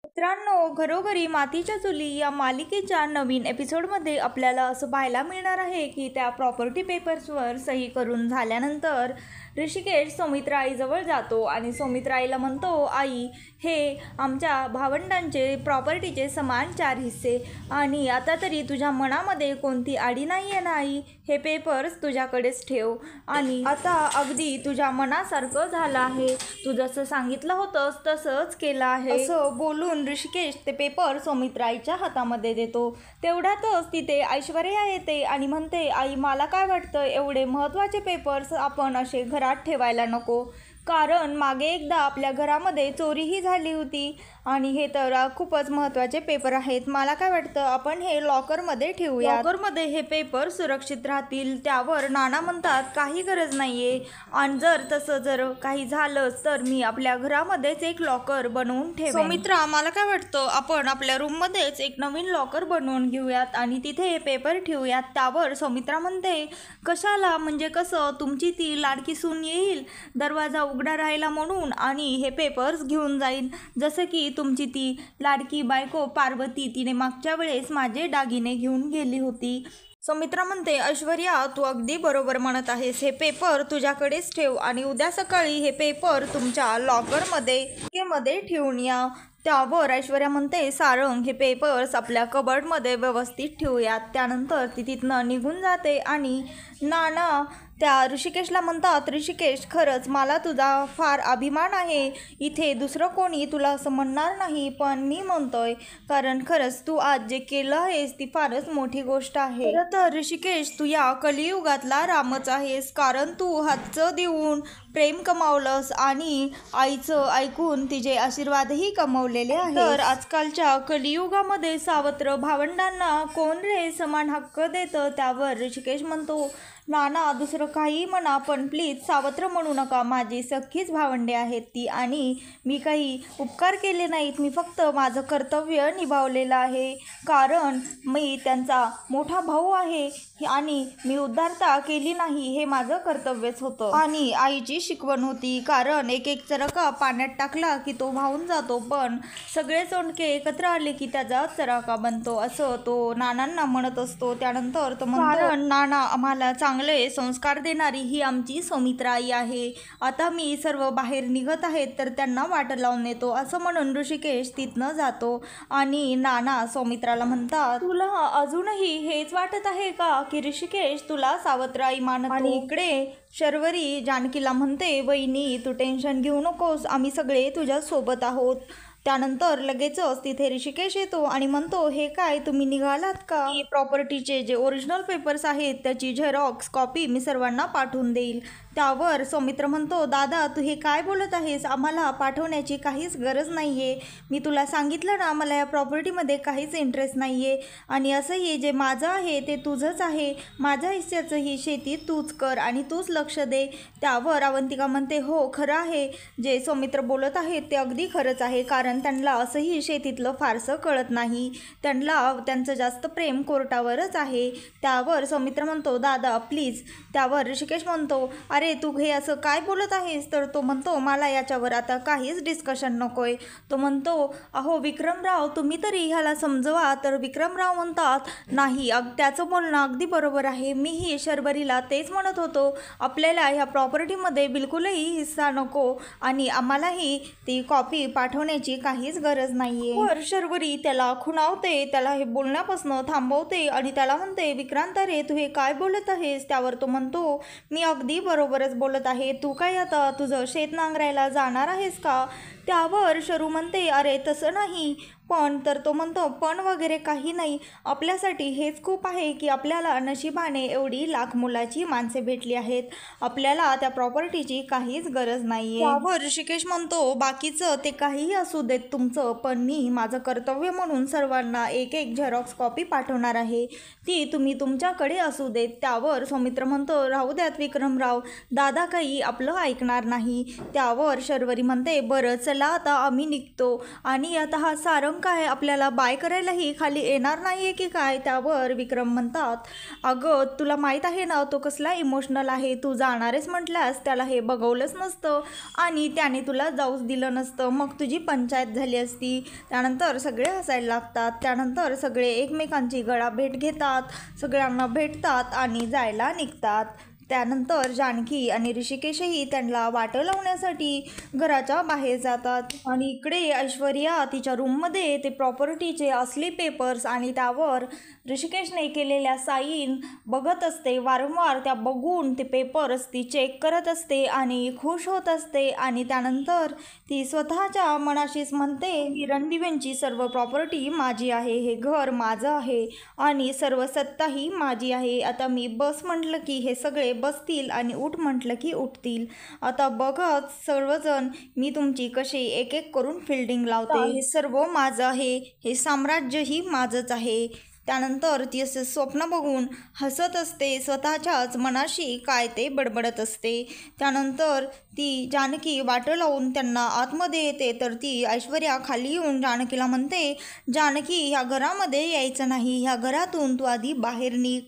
मित्रांनो, घरोघरी मातीच्या चुली या मालिकेच्या नवीन एपिसोडमध्ये आपल्याला असं पाहायला मिळणार आहे की त्या प्रॉपर्टी पेपर्सवर सही करून झाल्यानंतर ऋषिकेश सौमित्र आईजवळ जातो आणि सौमित्र आईला म्हणतो, आई, हे आमच्या भावंडांचे प्रॉपर्टीचे समान 4 हिस्से आणि आता तरी तुझ्या मनामध्ये कोणती आडी नाही आहे ना आई? हे पेपर्स तुझ्याकडेच ठेव आणि आता अगदी तुझ्या मनासारखं झालं आहे. तू जसं सांगितलं होतंस तसंच केलं आहे. असं बोलून ऋषिकेश ते पेपर सौमित्र आईच्या हातामध्ये देतो. तेवढ्यातच तिथे ऐश्वर्या येते आणि म्हणते, आई, मला काय वाटतं, एवढे महत्त्वाचे पेपर्स आपण असे घरात ठेवायला नको, कारण मागे एकदा आपल्या घरामध्ये चोरीही झाली होती आणि हे तर खूपच महत्त्वाचे पेपर आहेत. मला काय वाटतं, आपण हे लॉकरमध्ये ठेवूया. लॉकरमध्ये हे पेपर सुरक्षित राहतील. त्यावर नाना म्हणतात, काही गरज नाही आहे आणि जर काही झालंच तर मी आपल्या घरामध्येच एक लॉकर बनवून ठेवेन. सौमित्रा, मला काय वाटतं, आपण आपल्या रूममध्येच एक नवीन लॉकर बनवून घेऊयात आणि तिथे हे पेपर ठेवूयात. त्यावर सौमित्रा म्हणते, कशाला, म्हणजे कसं? तुमची ती लाडकी सून येईल दरवाजा उघडा राहिला म्हणून आणि हे पेपर्स घेऊन जाईल, जसं की तुमची ती लाडकी बायको पार्वती, तिने मागच्या वेळेस माझे दागिने घेऊन गेली होती. सौमित्रा म्हणते, ऐश्वर्या, तू अगदी बरोबर म्हणत आहेस. हे पेपर तुझ्याकडेच ठेव आणि उद्या सकाळी हे पेपर तुमच्या लॉकरमध्ये ठेवून या. त्यावर ऐश्वर्या म्हणते, सारंग, हे पेपर्स आपल्या कबर्डमध्ये व्यवस्थित ठेवूयात. त्यानंतर ती तिथनं निघून जाते आणि नाना त्या ऋषिकेशला म्हणतात, ऋषिकेश, खरंच मला तुझा फार अभिमान आहे. इथे दुसरं कोणी तुला असं म्हणणार नाही, पण मी म्हणतोय, कारण खरंच तू आज जे केलं आहेस ती फारच मोठी गोष्ट आहे. खरं तर ऋषिकेश, तू या कलियुगातला रामच आहेस, कारण तू हातचं देऊन प्रेम कमावलंस आणि आईचं ऐकून तिचे आशीर्वादही कमवलेले आहेत. तर आजकालच्या कलियुगामध्ये सावत्र भावंडांना कोण रे समान हक्क देतं? त्यावर ऋषिकेश म्हणतो, नाना, दुसरं काही म्हणा, पण प्लीज सावत्र म्हणू नका. माझी सख्खीच भावंडे आहेत ती आणि मी काही उपकार केले नाहीत. मी फक्त माझं कर्तव्य निभावलेलं आहे, कारण मी त्यांचा मोठा भाऊ आहे आणि मी उदारता केली नाही, हे माझं कर्तव्यच होतं आणि आईची शिकवण होती. कारण एक एक चरका पाण्यात टाकला की तो वाहून जातो, पण सगळे चोंडके एकत्र आले की त्याचा चरका बनतो, असं तो नानांना म्हणत असतो. त्यानंतर तो म्हणतो, कारण नाना, आम्हाला चांगले संस्कार देणारी ही आमची सौमित्र आई आहे. आता मी सर्व बाहेर निघत आहेत तर त्यांना वाट लावून येतो, असं म्हणून ऋषिकेश तिथनं जातो आणि नाना सौमित्राला म्हणतात, तुला अजूनही हेच वाटत आहे का की ऋषिकेश तुला सावत्र आई मानतो? आणि इकडे शर्वरी जानकीला म्हणते, वहिनी, तू टेन्शन घेऊ नकोस, आम्ही सगळे तुझ्या सोबत आहोत. त्यानंतर लगेचच तिथे ऋषिकेश येतो आणि म्हणतो, हे काय, तुम्ही निघालात का? ही प्रॉपर्टीचे जे ओरिजिनल पेपर्स आहेत त्याची झेरॉक्स कॉपी मी सर्वांना पाठवून देईल. त्यावर सौमित्र म्हणतो, दादा, तू हे काय बोलत आहेस? आम्हाला पाठवण्याची काहीच गरज नाही आहे. मी तुला सांगितलं ना, मला या प्रॉपर्टीमध्ये काहीच इंटरेस्ट नाही आहे आणि असंही जे माझं आहे ते तुझंच आहे. माझ्या हिस्स्याचं ही शेती तूच कर आणि तूच लक्ष दे. त्यावर अवंतिका म्हणते, हो, खरं आहे, जे सौमित्र बोलत आहेत ते अगदी खरंच आहे, कारण त्यांना असंही शेतीतलं फारसं कळत नाही. त्यांचं जास्त प्रेम कोर्टावरच आहे. त्यावर सौमित्र म्हणतो, दादा, प्लीज. त्यावर ऋषिकेश म्हणतो, अरे, तू हे असं काय बोलत आहेस? तर तो म्हणतो, मला याच्यावर आता काहीच डिस्कशन नकोय. तो म्हणतो, अहो विक्रमराव, तुम्ही तरी ह्याला समजवा. तर विक्रमराव म्हणतात, नाही, त्याचं बोलणं अगदी बरोबर आहे. मीही शर्वरीला तेच म्हणत होतो, आपल्याला ह्या प्रॉपर्टीमध्ये बिलकुलही हिस्सा नको आणि आम्हालाही ती कॉपी पाठवण्याची काहीच गरज नाही आहे. तर शर्वरी त्याला खुणावते, त्याला हे बोलण्यापासून थांबवते आणि त्याला म्हणते, विक्रांत, रे, तू हे काय बोलत आहेस? त्यावर तो म्हणतो, मी अगदी बरोबरच बोलत आहे. तू काय आता तुझं शेत नांगरायला जाणार आहेस का? त्यावर शरू म्हणते, अरे, तसं नाही, पण. तर तो म्हणतो, पण वगैरे काही नाही, आपल्यासाठी हेच खूप आहे की आपल्याला नशिबाने एवढी लाख मुलाची माणसे भेटली आहेत. आपल्याला त्या प्रॉपर्टीची काहीच गरज नाही आहे. त्यावर ऋषिकेश म्हणतो, बाकीचं ते काहीही असू देत तुमचं, पण मी माझं कर्तव्य म्हणून सर्वांना एक एक झेरॉक्स कॉपी पाठवणार आहे. ती तुम्ही तुमच्याकडे असू देत. त्यावर सौमित्र म्हणतो, राहू द्यात विक्रमराव, दादा काही आपलं ऐकणार नाही. त्यावर शर्वरी म्हणते, बरं, चला आता आम्ही निघतो. आणि आता हा सारंग काय आपल्याला बाय करायलाही खाली येणार नाही आहे की काय. त्यावर विक्रम म्हणतात, अगं तुला माहीत आहे ना तो कसला इमोशनल आहे, तू जाणारेच म्हटल्यास त्याला हे बघवलंच नसतं आणि त्याने तुला जाऊच दिलं नसतं, मग तुझी पंचायत झाली असती. त्यानंतर सगळे हसायला लागतात. त्यानंतर सगळे एकमेकांची गळाभेट घेतात, सगळ्यांना भेटतात आणि जायला निघतात. त्यानंतर जानकी आणि ऋषिकेशही त्यांना वाटं लावण्यासाठी घराच्या बाहेर जातात. आणि इकडे ऐश्वर्या तिच्या रूममध्ये ते प्रॉपर्टीचे असली पेपर्स आणि त्यावर ऋषिकेशने केलेल्या साईन बघत असते. वारंवार त्या बघून ते पेपर्स ती चेक करत असते आणि खुश होत असते. आणि त्यानंतर ती स्वतःच्या मनाशीच म्हणते की रणदिव्यांची सर्व प्रॉपर्टी माझी आहे, हे घर माझं आहे आणि सर्व सत्ताही माझी आहे. आता मी बस म्हटलं की हे सगळे बसतील आणि उठ म्हटलं की उठतील. आता बघत सर्वजण मी तुमची कशी एक एक करून फिल्डिंग लावते. हे सर्व माझं आहे, हे साम्राज्यही माझंच आहे. त्यानंतर ती असं स्वप्न बघून हसत असते, स्वतःच्याच मनाशी काय ते बडबडत असते. त्यानंतर ती जानकी वाटं लावून त्यांना आतमध्ये येते. तर ती ऐश्वर्या खाली येऊन जानकीला म्हणते, जानकी ह्या घरामध्ये यायचं नाही, ह्या घरातून तू आधी बाहेर निघ.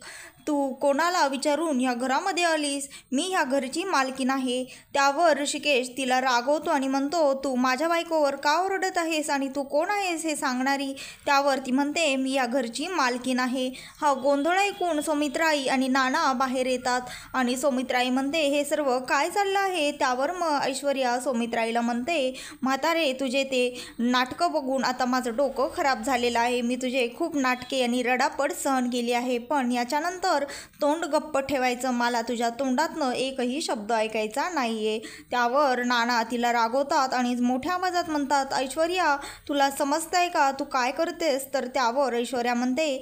तू कोणाला विचारून ह्या घरामध्ये आलीस, मी ह्या घरची मालकीण आहे. त्यावर ऋषिकेश तिला रागवतो आणि म्हणतो, तू माझ्या बायकोवर का ओरडत आहेस आणि तू कोण आहेस हे सांगणारी. त्यावर ती म्हणते, मी या घरची मालकीण आहे. हा गोंधळ ऐकून सौमित्राई आणि नाना बाहेर येतात आणि सौमित्राई म्हणते, हे सर्व काय चाललं आहे. त्यावर मग ऐश्वर्या सौमित्राईला म्हणते, म्हातारे तुझे ते नाटकं बघून आता माझं डोकं खराब झालेलं आहे. मी तुझे खूप नाटके आणि रडापड सहन केली आहे, पण याच्यानंतर तोंड गप्प ठेवायचं, मला तुझ्या तोंडातनं एकही शब्द ऐकायचा नाहीये. त्यावर नाना तिला रागवतात आणि मोठ्या आवाजात म्हणतात, ऐश्वर्या तुला समजतंय का, तू काय करतेस. तर त्यावर ऐश्वर्या म्हणते,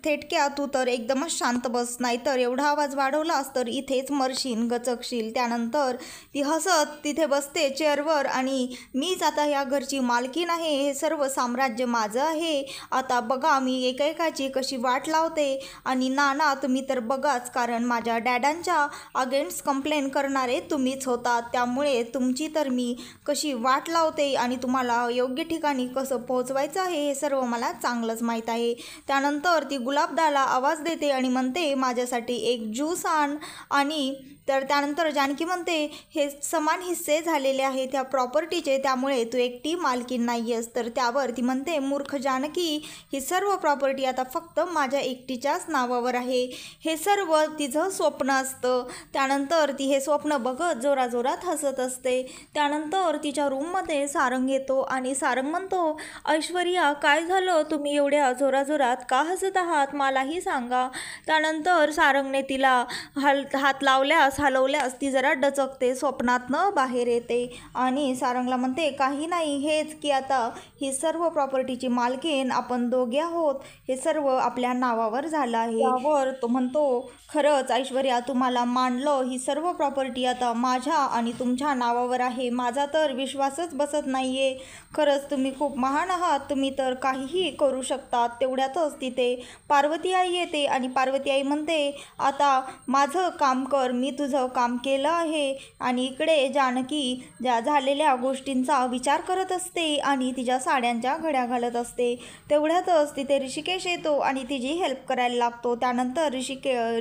थेटक्या तू तर एकदमच शांत बस, नाहीतर एवढा आवाज वाढवलास तर इथेच मरशील, गचकशील. त्यानंतर ती हसत तिथे बसते चेअरवर आणि मीच आता या घरची मालकीण आहे, हे सर्व साम्राज्य माझं आहे. आता बघा मी एकेकाची कशी वाट लावते. आणि नाना तुम्ही तर बघाच, कारण माझ्या डॅडांच्या अगेन्स्ट कंप्लेन करणारे तुम्हीच होतात, त्यामुळे तुमची तर मी कशी वाट लावते आणि तुम्हाला योग्य ठिकाणी कसं पोहोचवायचं आहे हे सर्व मला चांगलंच माहीत आहे. त्यानंतर ती गुलाबदाला आवाज देते आणि म्हणते, माझ्यासाठी एक ज्यूस आण. आणि तर त्यानंतर जानकी म्हणते, हे समान हिस्से झालेले आहे त्या प्रॉपर्टीचे, त्यामुळे तू एकटी मालकीण नाही आहेस. तर त्यावर ती म्हणते, मूर्ख जानकी, ही सर्व प्रॉपर्टी आता फक्त माझ्या एकटीच्याच नावावर आहे. हे सर्व तिचं स्वप्न असतं. त्यानंतर ती हे स्वप्न बघत जोराजोरात हसत असते. त्यानंतर तिच्या रूममध्ये सारंग येतो आणि सारंग म्हणतो, ऐश्वर्या काय झालं, तुम्ही एवढ्या जोराजोरात का हसत आहात, मलाही सांगा. त्यानंतर सारंगने तिला हात लावल्यास हलवल्यास ती जरा डचकते, स्वप्नातनं बाहेर येते आणि सारंगला म्हणते, काही नाही, हेच की आता ही सर्व प्रॉपर्टीची मालकीण आपण दोघे आहोत, हे सर्व आपल्या नावावर झालं आहे. त्यावर तो म्हणतो, खरंच ऐश्वर्या तुम्हाला मानलं, ही सर्व प्रॉपर्टी आता माझ्या आणि तुमच्या नावावर आहे. माझा तर विश्वासच बसत नाहीये. खरंच तुम्ही खूप महान आहात, तुम्ही तर काहीही करू शकतात. तेवढ्यातच तिथे पार्वती आई येते आणि पार्वती आई म्हणते, आता माझं काम कर, मी तुझं काम केलं आहे. आणि इकडे जानकी ज्या झालेल्या गोष्टींचा विचार करत असते आणि तिच्या साड्यांच्या घड्या घालत असते. तेवढ्यातच तिथे ऋषिकेश येतो आणि तिची हेल्प करायला लागतो. त्यानंतर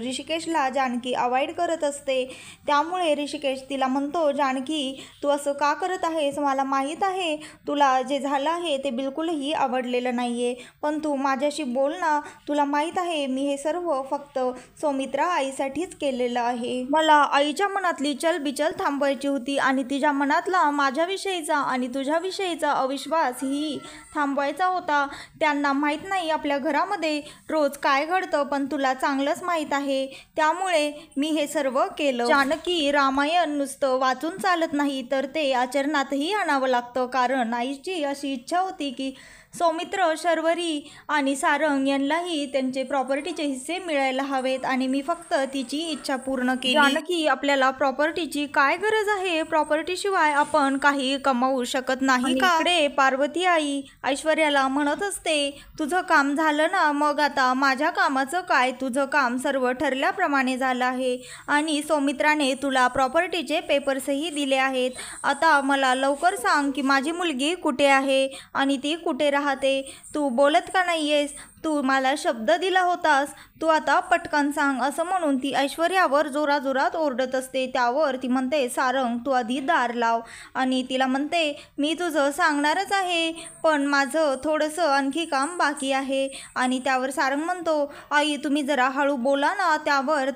ऋषिकेशला जानकी अवॉइड करत असते. त्यामुळे ऋषिकेश तिला म्हणतो, जानकी तू असं का करत आहेस, मला माहीत आहे तुला जे झालं आहे ते बिलकुलही आवडलेलं नाही आहे, पण तू माझ्याशी बोल ना. तुला माहीत आहे मी हे सर्व फक्त सौमित्रा आईसाठीच केलेलं आहे. मला आईच्या मनातली चलबिचल थांबवायची होती आणि तिच्या मनातला माझ्याविषयीचा आणि तुझ्याविषयीचा अविश्वास ही थांबवायचा होता. त्यांना माहीत नाही आपल्या घरामध्ये रोज काय घडतं, पण तुला चांगलंच माहीत आहे, त्यामुळे मी हे सर्व केलं. जानकी रामायण नुसतं वाचून चालत नाही, तर ते आचरणातही आणावं लागतं, कारण आईची अशी इच्छा होती की सौमित्र, शर्वरी आणि सारंग यांनाही त्यांचे प्रॉपर्टीचे हिस्से मिळायला हवेत आणि मी फक्त तिची इच्छा पूर्ण केली. जानकी आपल्याला प्रॉपर्टीची काय गरज आहे, प्रॉपर्टी शिवाय आपण काही कमावू शकत नाही का? इकडे पार्वती आई ऐश्वर्याला म्हणत असते, तुझं काम झालं ना, मग आता माझ्या कामाचं काय, तुझं काम सर्व ठरल्याप्रमाणे झालं आहे आणि सौमित्राने तुला प्रॉपर्टीचे पेपर्सही दिले आहेत. आता मला लवकर सांग की माझी मुलगी कुठे आहे आणि ती कुठे राहते. तू बोलत का नाहीयेस? तू मला शब्द दिला होतास, तू आता पटकन सांग, असं म्हणून ती ऐश्वर्यावर जोराजोरात ओरडत असते. त्यावर ती म्हणते, सारंग तू आधी दार लाव. आणि तिला म्हणते, मी तुझं सांगणारच आहे, पण माझं थोडंसं आणखी काम बाकी आहे. आणि त्यावर सारंग म्हणतो, आई तुम्ही जरा हळू बोला ना. त्यावर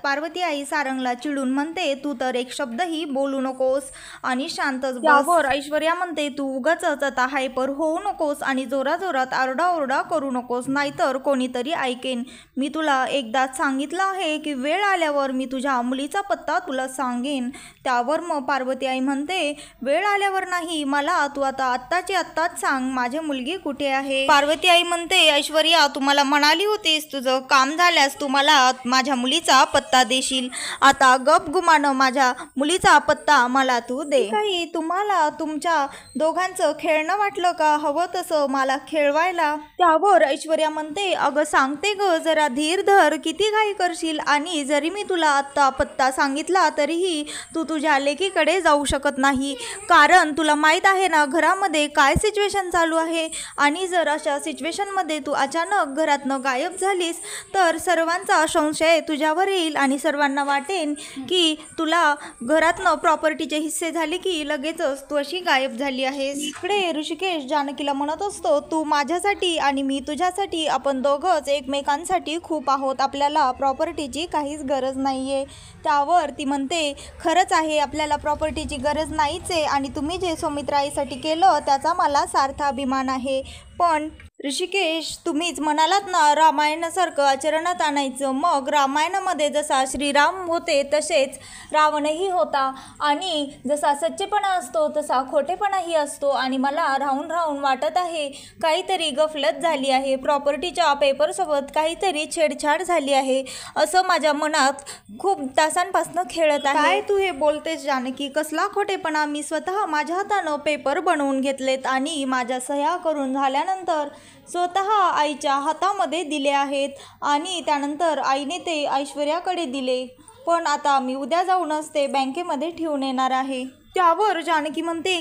पार्वती आई सारंगला चिडून म्हणते, तू तर एक शब्दही बोलू नकोस आणि शांतच बस. त्यावर ऐश्वर्या म्हणते, तू उगाचच आता हायपर होऊ नकोस आणि जोराजोरात आरडाओरडा करू नकोस, नाहीतर कोणीतरी ऐकेन. मी तुला एकदाच सांगितलं आहे की वेळ आल्यावर मी तुझ्या मुलीचा पत्ता तुला सांगेन. त्यावर मग पार्वती आई म्हणते, वेळ आल्यावर नाही, मला तू आता आत्ताची आत्ताच सांग माझी मुलगी कुठे आहे. पार्वती आई म्हणते, ऐश्वर्या तू मला म्हणाली होतीस तुझं काम झाल्यास तू मला माझ्या मुलीचा पत्ता देशील. आता गप गुमानं माझ्या मुलीचा पत्ता मला तू दे. काही तुम्हाला तुमच्या दोघांचं खेळणं वाटलं का? हवं तसं मला खेळवायला. त्यावर ऐश्वर्या म्हणते, अगं सांगते ग, जरा धीर धर, किती घाई करशील. आणि जरी मी तुला आत्ता पत्ता सांगितला तरीही तू तुझ्या लेकीकडे जाऊ शकत नाही, कारण तुला माहीत आहे ना घरामध्ये काय सिच्युएशन चालू आहे. आणि जर अशा सिच्युएशनमध्ये तू अचानक घरातनं गायब झालीस तर सर्वांचा संशय तुझ्यावर येईल आणि सर्वांना वाटेन की तुला घरातनं प्रॉपर्टीचे हिस्से झाले की लगेचच तू अशी गायब झाली आहेस. इकडे ऋषिकेश जानकीला म्हणत असतो, तू माझ्यासाठी आणि मी तुझ्यासाठी, आपण दोघंच एकमेकांसाठी खूप आहोत, आपल्याला प्रॉपर्टीची काहीच गरज नाही आहे. त्यावर ती म्हणते, खरंच आहे आपल्याला प्रॉपर्टीची गरज नाहीच आहे आणि तुम्ही जे सौमित्राईसाठी केलं त्याचा मला सार्थ अभिमान आहे. पण ऋषिकेश तुम्हीच म्हणालात ना रामायणासारखं आचरणात आणायचं. मग रामायणामध्ये जसा श्रीराम होते तसेच रावणही होता आणि जसा सच्चेपणा असतो तसा खोटेपणाही असतो. आणि मला राहून राहून वाटत आहे काहीतरी गफलत झाली आहे, प्रॉपर्टीच्या पेपरसोबत काहीतरी छेडछाड झाली आहे असं माझ्या मनात खूप तासांपासून खेळत आहे. काय तू हे बोलतेस जानकी? कसला खोटेपणा? मी स्वतः माझ्या हातानं पेपर बनवून घेतलेत आणि माझ्या सह्या करून झाल्यानंतर स्वतः आईच्या हातामध्ये दिले आहेत आणि त्यानंतर आईने ते ऐश्वर्याकडे दिले. पण आता मी उद्या जाऊनच ते बँकेमध्ये ठेवून येणार आहे. त्यावर जानकी म्हणते,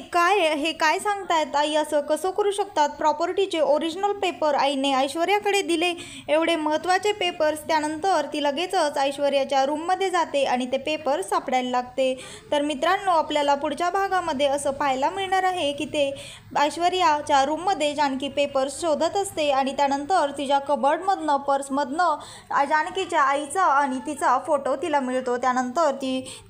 हे काय सांगतायत आई, असं कसं करू शकतात? प्रॉपर्टीचे ओरिजिनल पेपर आईने ऐश्वर्याकडे दिले, एवढे महत्त्वाचे पेपर्स. त्यानंतर ती लगेचच ऐश्वर्याच्या रूममध्ये जाते आणि ते पेपर सापडायला लागते. तर मित्रांनो आपल्याला पुढच्या भागामध्ये असं पाहायला मिळणार आहे की ते ऐश्वर्याच्या रूममध्ये जानकी पेपर्स शोधत असते आणि त्यानंतर तिच्या कबर्डमधनं पर्समधनं जानकीच्या आईचा आणि तिचा फोटो तिला मिळतो. त्यानंतर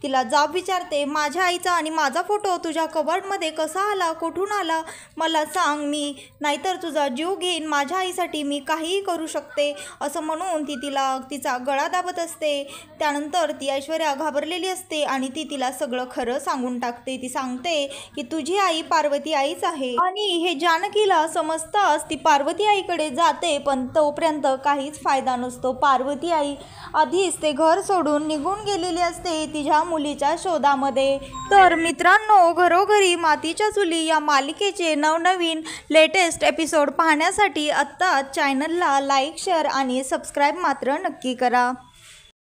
तिला जाब विचारते, माझ्या आईचा आणि माझा फोटो तुझ्या कबर्डमध्ये कसा आला, कुठून आला, मला सांग, मी नाहीतर तुझा जीव घेईन, माझ्या आईसाठी मी काहीही करू शकते, असं म्हणून ती तिचा गळा दाबत असते. त्यानंतर ती ऐश्वर्या घाबरलेली असते आणि ती तिला सगळं खरं सांगून टाकते. ती सांगते की तुझी आई पार्वती आईच आहे आणि हे जानकीला समजताच ती पार्वती आईकडे जाते. पण तोपर्यंत काहीच फायदा नसतो. पार्वती आई आधीच ते घर सोडून निघून गेलेली असते तिच्या मुलीच्या शोधामध्ये. तर मित्रांनो घरोघरी मातीच्या चुली या मालिकेचे नवनवीन लेटेस्ट एपिसोड पाहण्यासाठी आत्ताच चॅनलला लाईक, शेअर आणि सबस्क्राईब मात्र नक्की करा.